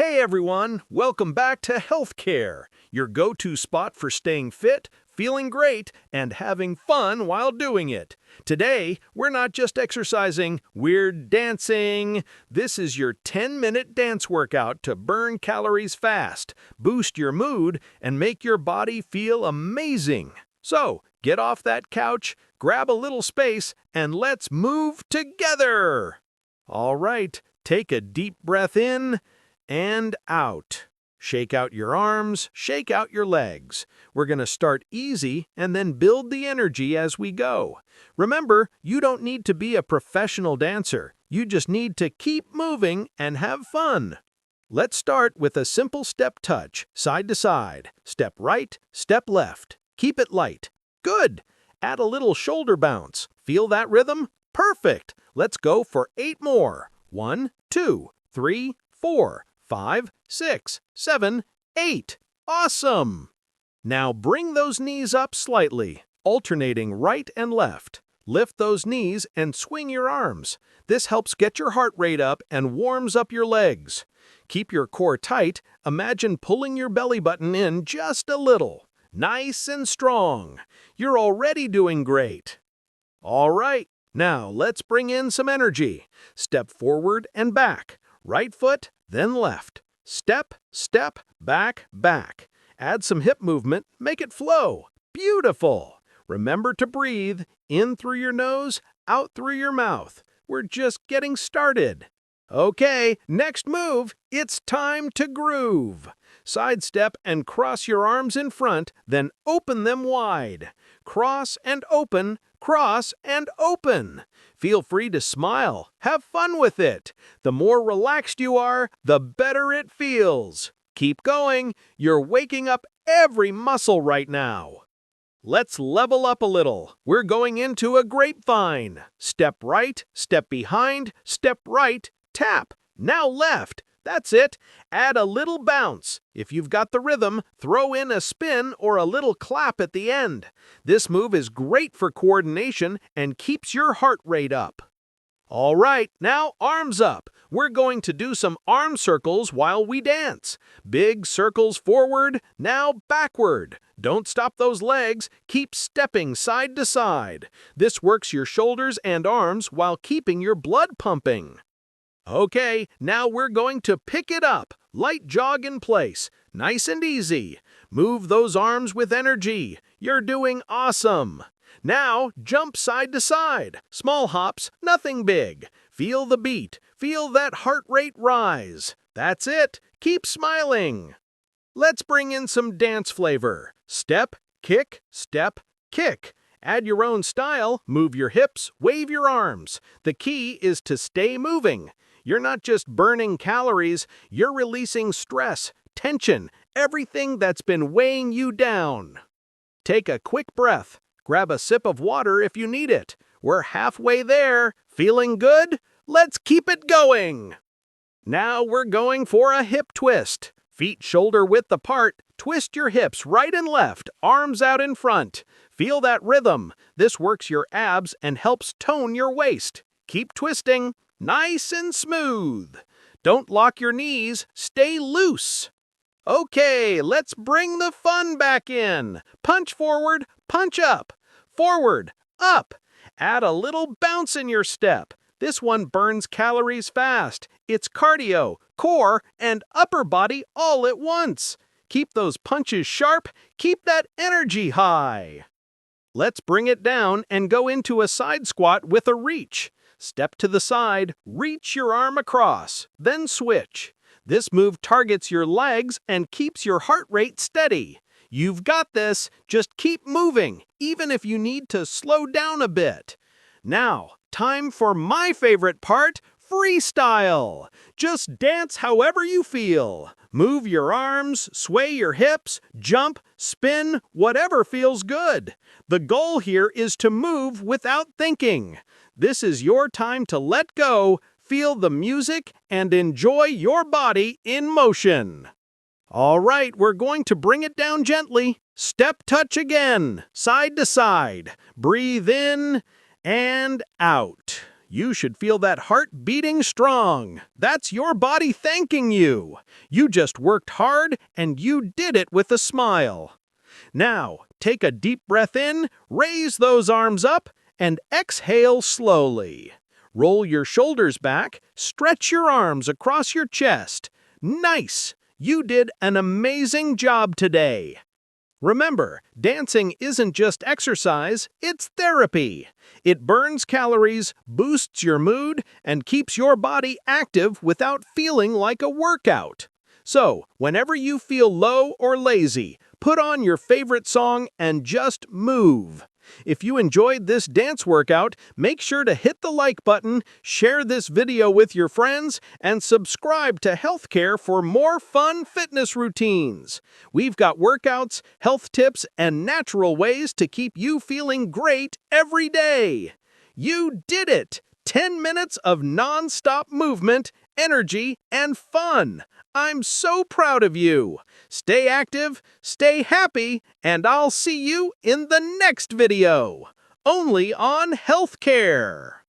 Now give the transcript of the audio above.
Hey everyone, welcome back to Healthcare, your go-to spot for staying fit, feeling great, and having fun while doing it. Today, we're not just exercising, we're dancing. This is your 10-minute dance workout to burn calories fast, boost your mood, and make your body feel amazing. So, get off that couch, grab a little space, and let's move together! All right, take a deep breath in and out. Shake out your arms, shake out your legs. We're going to start easy and then build the energy as we go. Remember, you don't need to be a professional dancer. You just need to keep moving and have fun. Let's start with a simple step touch, side to side. Step right, step left. Keep it light. Good. Add a little shoulder bounce. Feel that rhythm? Perfect. Let's go for 8 more. 1, 2, 3, 4, 5, 6, 7, 8. Awesome! Now bring those knees up slightly, alternating right and left. Lift those knees and swing your arms. This helps get your heart rate up and warms up your legs. Keep your core tight. Imagine pulling your belly button in just a little. Nice and strong. You're already doing great. All right, now let's bring in some energy. Step forward and back. Right foot, then left. Step, step, back, back. Add some hip movement, make it flow. Beautiful! Remember to breathe, in through your nose, out through your mouth. We're just getting started. Okay, next move, it's time to groove. Sidestep and cross your arms in front, then open them wide. Cross and open, cross and open. Feel free to smile. Have fun with it. The more relaxed you are, the better it feels. Keep going. You're waking up every muscle right now. Let's level up a little. We're going into a grapevine. Step right, step behind, step right, tap. Now left. That's it. Add a little bounce. If you've got the rhythm, throw in a spin or a little clap at the end. This move is great for coordination and keeps your heart rate up. All right, now arms up. We're going to do some arm circles while we dance. Big circles forward, now backward. Don't stop those legs. Keep stepping side to side. This works your shoulders and arms while keeping your blood pumping. Okay, now we're going to pick it up. Light jog in place. Nice and easy. Move those arms with energy. You're doing awesome. Now, jump side to side. Small hops, nothing big. Feel the beat. Feel that heart rate rise. That's it. Keep smiling. Let's bring in some dance flavor. Step, kick, step, kick. Add your own style. Move your hips, wave your arms. The key is to stay moving. You're not just burning calories, you're releasing stress, tension, everything that's been weighing you down. Take a quick breath. Grab a sip of water if you need it. We're halfway there. Feeling good? Let's keep it going. Now we're going for a hip twist. Feet shoulder width apart. Twist your hips right and left, arms out in front. Feel that rhythm. This works your abs and helps tone your waist. Keep twisting. Nice and smooth. Don't lock your knees. Stay loose. Okay, let's bring the fun back in. Punch forward, punch up. Forward, up. Add a little bounce in your step. This one burns calories fast. It's cardio, core, and upper body all at once. Keep those punches sharp. Keep that energy high. Let's bring it down and go into a side squat with a reach. Step to the side, reach your arm across, then switch. This move targets your legs and keeps your heart rate steady. You've got this. Just keep moving, even if you need to slow down a bit. Now, time for my favorite part, freestyle. Just dance however you feel. Move your arms, sway your hips, jump, spin, whatever feels good. The goal here is to move without thinking. This is your time to let go, feel the music, and enjoy your body in motion. All right, we're going to bring it down gently. Step touch again, side to side. Breathe in and out. You should feel that heart beating strong. That's your body thanking you. You just worked hard and you did it with a smile. Now, take a deep breath in, raise those arms up, and exhale slowly. Roll your shoulders back, stretch your arms across your chest. Nice! You did an amazing job today. Remember, dancing isn't just exercise, it's therapy. It burns calories, boosts your mood, and keeps your body active without feeling like a workout. So, whenever you feel low or lazy, put on your favorite song and just move. If you enjoyed this dance workout, make sure to hit the like button, share this video with your friends, and subscribe to Healthcare for more fun fitness routines. We've got workouts, health tips, and natural ways to keep you feeling great every day. You did it! 10 minutes of non-stop movement, energy, and fun. I'm so proud of you. Stay active, stay happy, and I'll see you in the next video. Only on Healthcare.